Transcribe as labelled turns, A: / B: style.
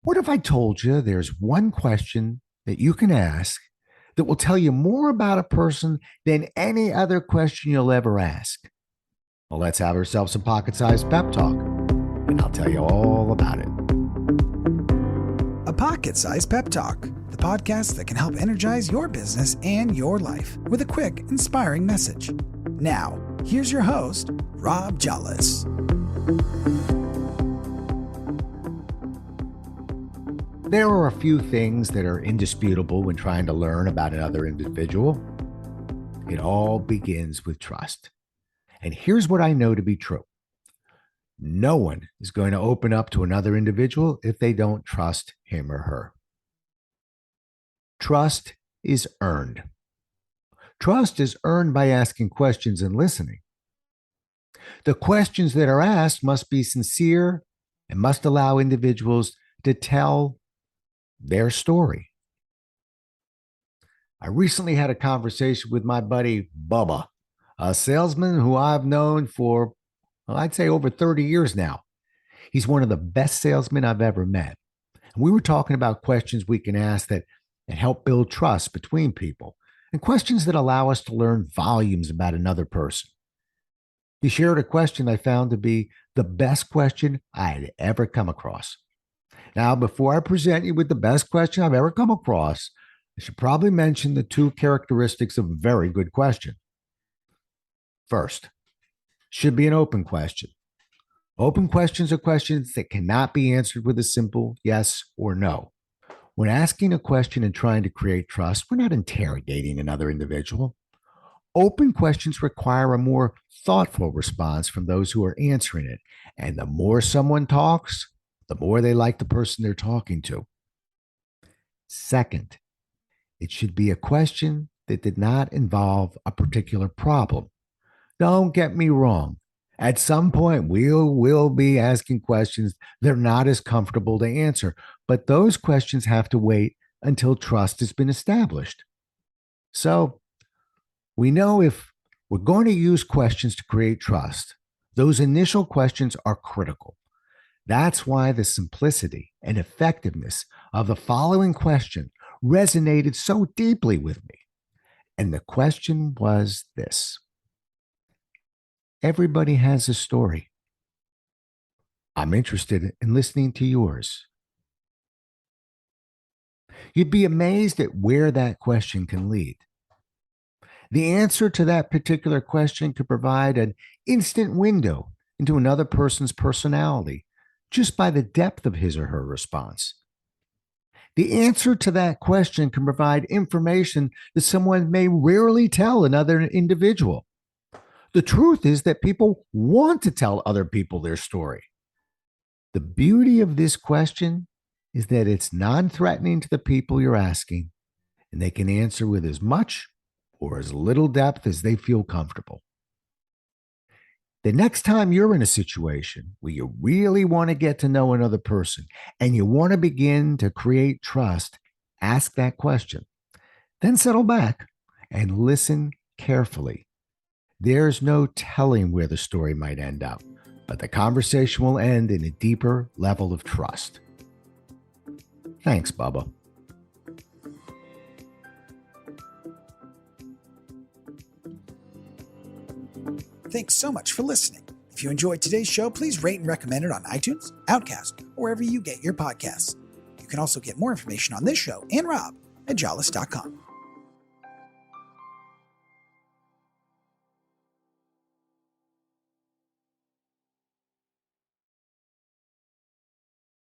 A: What if I told you there's one question that you can ask that will tell you more about a person than any other question you'll ever ask? Well, let's have ourselves some Pocket Sized Pep Talk, and I'll tell you all about it.
B: A Pocket Sized Pep Talk, the podcast that can help energize your business and your life with a quick, inspiring message. Now, here's your host, Rob Jollis.
A: There are a few things that are indisputable when trying to learn about another individual. It all begins with trust. And here's what I know to be true. No one is going to open up to another individual if they don't trust him or her. Trust is earned. Trust is earned by asking questions and listening. The questions that are asked must be sincere and must allow individuals to tell their story. I recently had a conversation with my buddy Bubba, a salesman who I've known for, well, I'd say over 30 years now. He's one of the best salesmen I've ever met. And we were talking about questions we can ask that help build trust between people and questions that allow us to learn volumes about another person. He shared a question I found to be the best question I had ever come across. Now, before I present you with the best question I've ever come across, I should probably mention the two characteristics of a very good question. First, should be an open question. Open questions are questions that cannot be answered with a simple yes or no. When asking a question and trying to create trust, we're not interrogating another individual. Open questions require a more thoughtful response from those who are answering it. And the more someone talks, the more they like the person they're talking to. Second, it should be a question that did not involve a particular problem. Don't get me wrong. At some point, we'll be asking questions that are not as comfortable to answer, but those questions have to wait until trust has been established. So we know if we're going to use questions to create trust, those initial questions are critical. That's why the simplicity and effectiveness of the following question resonated so deeply with me. And the question was this: everybody has a story. I'm interested in listening to yours. You'd be amazed at where that question can lead. The answer to that particular question could provide an instant window into another person's personality just by the depth of his or her response. The answer to that question can provide information that someone may rarely tell another individual. The truth is that people want to tell other people their story. The beauty of this question is that it's non-threatening to the people you're asking, and they can answer with as much or as little depth as they feel comfortable. The next time you're in a situation where you really want to get to know another person and you want to begin to create trust, ask that question. Then settle back and listen carefully. There's no telling where the story might end up, but the conversation will end in a deeper level of trust. Thanks, Bubba.
B: Thanks so much for listening. If you enjoyed today's show, please rate and recommend it on iTunes, Outcast, or wherever you get your podcasts. You can also get more information on this show and Rob at jollis.com.